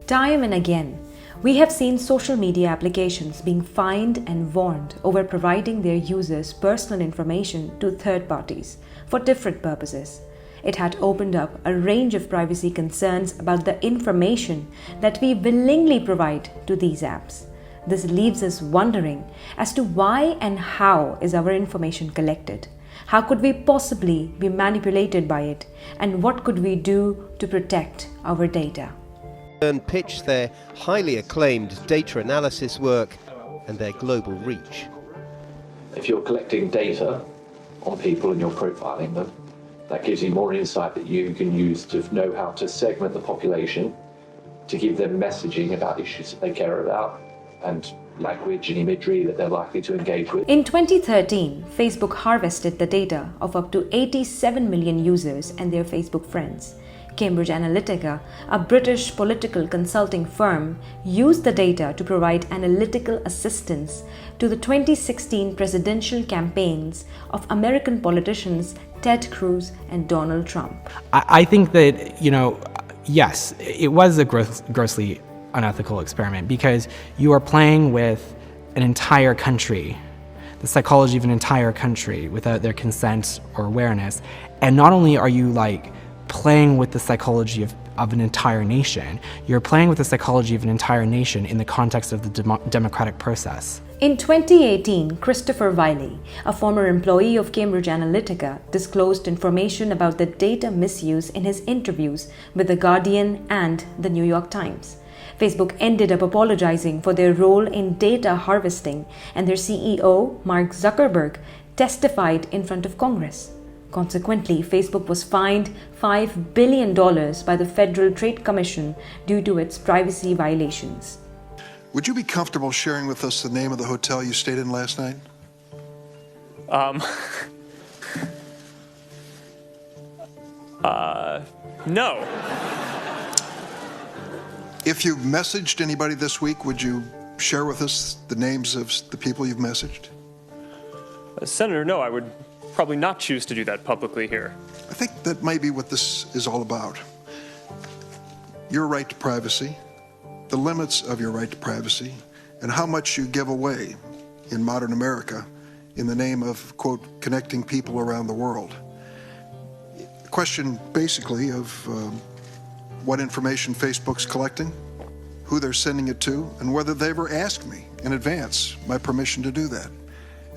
Time and again, we have seen social media applications being fined and warned over providing their users' personal information to third parties for different purposes. It had opened up a range of privacy concerns about the information that we willingly provide to these apps. This leaves us wondering as to why and how is our information collected? How could we possibly be manipulated by it? And what could we do to protect our data? And pitch their highly acclaimed data analysis work and their global reach. If you're collecting data on people and you're profiling them, that gives you more insight that you can use to know how to segment the population, to give them messaging about issues that they care about, and language and imagery that they're likely to engage with. In 2013, Facebook harvested the data of up to 87 million users and their Facebook friends. Cambridge Analytica, a British political consulting firm, used the data to provide analytical assistance to the 2016 presidential campaigns of American politicians Ted Cruz and Donald Trump. I think that, yes, it was a grossly unethical experiment because you are playing with an entire country, the psychology of an entire country without their consent or awareness. And not only are you playing with the psychology of an entire nation, you're playing with the psychology of an entire nation in the context of the democratic process. In 2018, Christopher Wiley, a former employee of Cambridge Analytica, disclosed information about the data misuse in his interviews with The Guardian and The New York Times. Facebook ended up apologizing for their role in data harvesting, and their CEO, Mark Zuckerberg, testified in front of Congress. Consequently, Facebook was fined $5 billion by the Federal Trade Commission due to its privacy violations. Would you be comfortable sharing with us the name of the hotel you stayed in last night? No. If you've messaged anybody this week, would you share with us the names of the people you've messaged? Senator, no, I would probably not choose to do that publicly here. I think that may be what this is all about. Your right to privacy, the limits of your right to privacy, and how much you give away in modern America in the name of, quote, connecting people around the world. A question basically of what information Facebook's collecting, who they're sending it to, and whether they ever asked me in advance my permission to do that.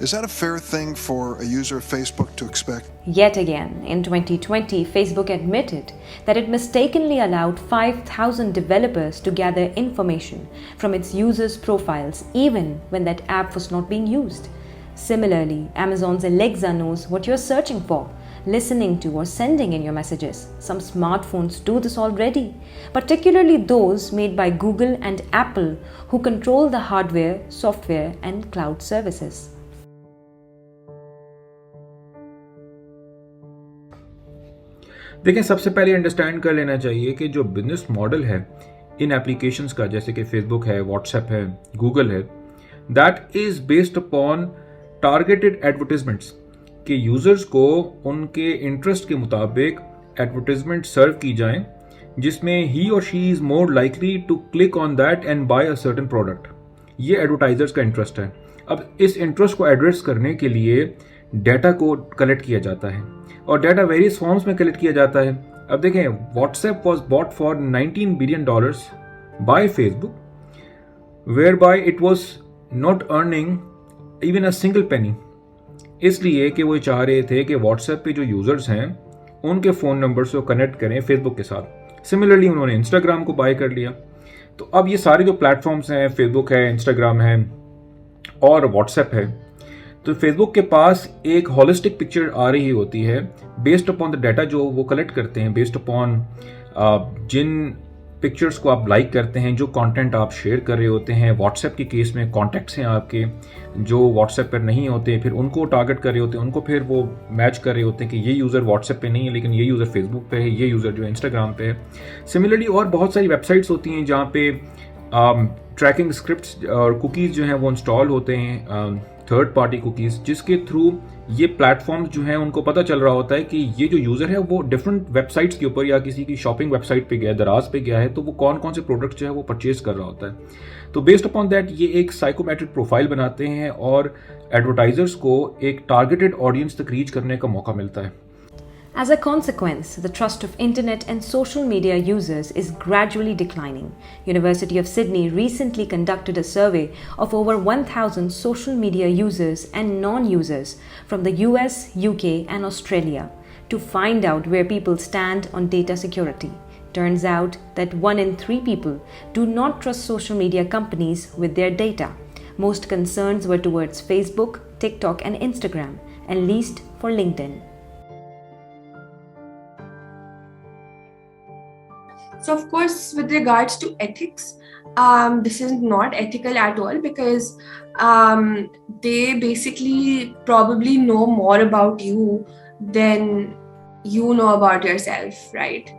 Is that a fair thing for a user of Facebook to expect? Yet again, in 2020, Facebook admitted that it mistakenly allowed 5,000 developers to gather information from its users' profiles even when that app was not being used. Similarly, Amazon's Alexa knows what you're searching for, listening to, or sending in your messages. Some smartphones do this already, particularly those made by Google and Apple, who control the hardware, software, and cloud services. देखें, सबसे पहले understand कर लेना चाहिए कि जो business model है इन applications का, जैसे कि फेसबुक है, व्हाट्सएप है, गूगल है, that is based upon targeted advertisements कि यूजर्स को उनके इंटरेस्ट के मुताबिक एडवर्टाइजमेंट सर्व की जाएं जिसमें ही और she is more likely to click on that and buy a certain product. ये एडवर्टाइजर्स का इंटरेस्ट है. अब इस इंटरेस्ट को एड्रेस करने के लिए डाटा को कलेक्ट किया जाता है और डाटा वेरियस फॉर्म्स में कलेक्ट किया जाता है. अब देखें, WhatsApp was bought for $19 billion by Facebook, whereby it was not earning even a single penny, इसलिए कि वो चाह रहे थे कि व्हाट्सएप पे जो यूजर्स हैं उनके फ़ोन नंबर्स को कनेक्ट करें फेसबुक के साथ. सिमिलरली उन्होंने इंस्टाग्राम को बाय कर लिया. तो अब ये सारे जो प्लेटफॉर्म्स हैं, फेसबुक है, इंस्टाग्राम है और व्हाट्सएप है, तो फेसबुक के पास एक होलिस्टिक पिक्चर आ रही होती है बेस्ड अपॉन द डाटा जो वो कलेक्ट करते हैं, बेस्ड अपॉन जिन पिक्चर्स को आप लाइक करते हैं, जो कंटेंट आप शेयर कर रहे होते हैं. व्हाट्सएप के केस में कॉन्टैक्ट्स हैं आपके जो व्हाट्सएप पर नहीं होते, फिर उनको टारगेट कर रहे होते हैं, उनको फिर वो मैच कर रहे होते हैं कि ये यूज़र व्हाट्सएप पे नहीं है लेकिन ये यूज़र फेसबुक पे है, ये यूज़र जो है इंस्टाग्राम पे है. सिमिलरली और बहुत सारी वेबसाइट्स होती हैं जहाँ पे ट्रैकिंग स्क्रिप्ट्स और कुकीज़ जो हैं वो इंस्टॉल होते हैं थर्ड पार्टी कुकीज़, जिसके थ्रू ये प्लेटफॉर्म्स जो हैं उनको पता चल रहा होता है कि ये जो यूज़र है वो डिफरेंट वेबसाइट्स के ऊपर या किसी की शॉपिंग वेबसाइट पे गया है, दराज पे गया है, तो वो कौन कौन से प्रोडक्ट जो है वो परचेज कर रहा होता है। तो बेस्ड अपॉन दैट ये एक साइकोमेट्रिक प्रोफाइल बनाते हैं और एडवर्टाइजर्स को एक टारगेटेड ऑडियंस तक रीच करने का मौका मिलता है। As a consequence, the trust of internet and social media users is gradually declining. University of Sydney recently conducted a survey of over 1,000 social media users and non-users from the US, UK and Australia to find out where people stand on data security. Turns out that 1 in 3 people do not trust social media companies with their data. Most concerns were towards Facebook, TikTok and Instagram, and least for LinkedIn. So, of course, with regards to ethics, this is not ethical at all because they basically probably know more about you than you know about yourself, right?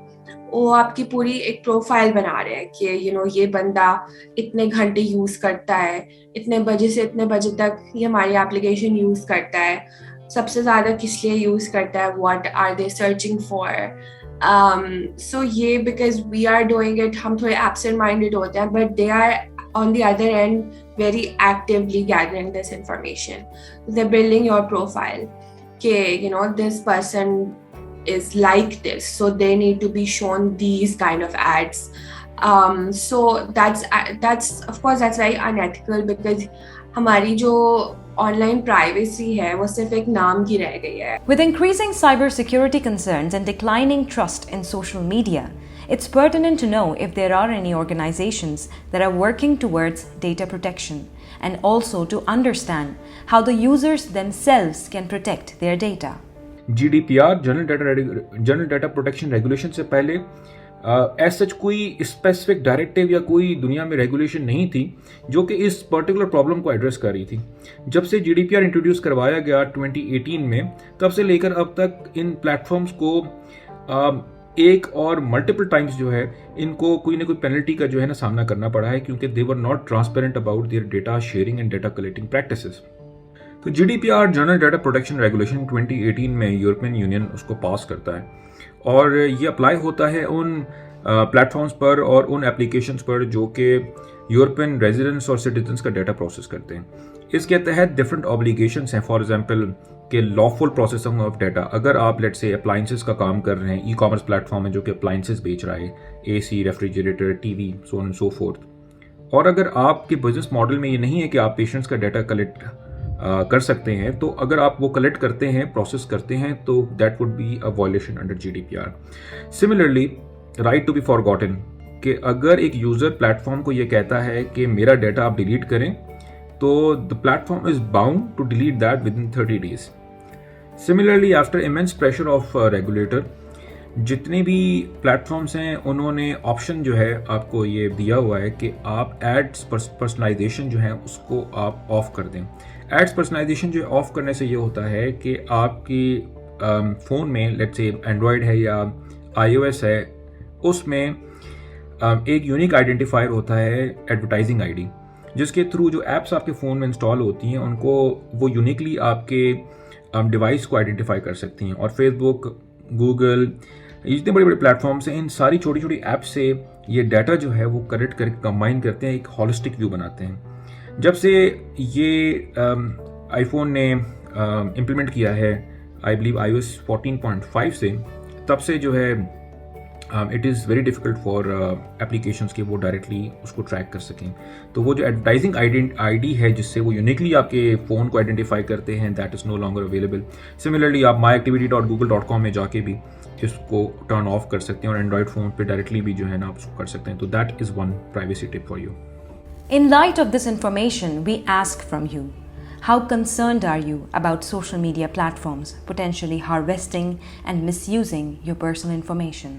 वो आपकी पूरी एक profile बना रहे हैं कि ये बंदा इतने घंटे यूज करता है, इतने बजे से इतने बजे तक ये हमारी एप्लीकेशन यूज करता है, सबसे ज्यादा किस लिए यूज करता है, what are they searching for. So ये because we are doing it, हम थोड़े absent minded होते हैं, but they are on the other end very actively gathering this information. They're building your profile. Okay, this person is like this, so they need to be shown these kind of ads. So that's of course that's very unethical because हमारी जो online privacy है वो सिर्फ एक नाम की रह गई है। With increasing cybersecurity concerns and declining trust in social media, it's pertinent to know if there are any organizations that are working towards data protection and also to understand how the users themselves can protect their data. GDPR general data protection regulation से पहले as such कोई specific directive या कोई दुनिया में regulation नहीं थी जो कि इस पर्टिकुलर प्रॉब्लम को एड्रेस कर रही थी। जब से GDPR इंट्रोड्यूस करवाया गया 2018 में, तब से लेकर अब तक इन प्लेटफॉर्म्स को एक और मल्टीपल टाइम्स जो है इनको कोई ना कोई पेनल्टी का जो है ना सामना करना पड़ा है क्योंकि they were not transparent about their data sharing and data collecting practices. तो GDPR general data protection regulation 2018 में यूरोपियन यूनियन उसको पास करता है और ये अप्लाई होता है उन प्लेटफॉर्म्स पर और उन एप्लीकेशंस पर जो कि यूरोपियन रेजिडेंट्स और सिटीजन्स का डाटा प्रोसेस करते हैं। इसके तहत डिफरेंट ऑब्लिगेशंस हैं, फॉर एग्जांपल के लॉफुल प्रोसेसिंग ऑफ डाटा। अगर आप लेट्स से अप्लाइंसेस का काम कर रहे हैं, ई कॉमर्स प्लेटफॉर्म है जो कि अप्लाइंसेस बेच रहा है, AC, refrigerator, TV, so on and so fourth, और अगर आपके बिजनेस मॉडल में ये नहीं है कि आप पेशेंट्स का डाटा कलेक्ट कर सकते हैं, तो अगर आप वो कलेक्ट करते हैं, प्रोसेस करते हैं, तो that would be a violation under GDPR। Similarly right to be forgotten, कि अगर एक यूजर प्लेटफॉर्म को ये कहता है कि मेरा डाटा आप डिलीट करें, तो the platform is bound to delete that within 30 days। Similarly after immense pressure of regulator, जितने भी प्लेटफॉर्म्स हैं उन्होंने ऑप्शन जो है आपको ये दिया हुआ है कि आप एड्स पर्सनलाइजेशन जो है उसको आप ऑफ कर दें। एड्स पर्सनलाइजेशन जो ऑफ करने से ये होता है कि आपकी फ़ोन में लेट्स से एंड्रॉयड है या iOS है, उसमें एक यूनिक आइडेंटिफायर होता है एडवर्टाइजिंग आईडी, जिसके थ्रू जो एप्स आपके फ़ोन में इंस्टॉल होती हैं उनको वो यूनिकली आपके डिवाइस को आइडेंटिफाई कर सकती हैं। और फेसबुक, गूगल, जितने बड़े बड़े प्लेटफॉर्म्स हैं, इन सारी छोटी छोटी ऐप्स से ये डाटा जो है वो कलेक्ट करके कंबाइन करते हैं, एक हॉलिस्टिक व्यू बनाते हैं। जब से ये आईफोन ने इम्प्लीमेंट किया है, आई बिलीव iOS 14.5 से, तब से जो है it is very difficult for applications के वो डायरेक्टली उसको ट्रैक कर सकें। तो वो जो एडवर्टाइजिंग आईडी है जिससे वो यूनिकली आपके फ़ोन को आइडेंटिफाई करते हैं, that is no longer available. Similarly आप myactivity.google.com में जाके भी इसको टर्न ऑफ कर सकते हैं और एंड्रॉयड फ़ोन पे डायरेक्टली भी जो है ना आप उसको कर सकते हैं। तो that is one privacy tip for you. In light of this information, we ask from you, how concerned are you about social media platforms potentially harvesting and misusing your personal information?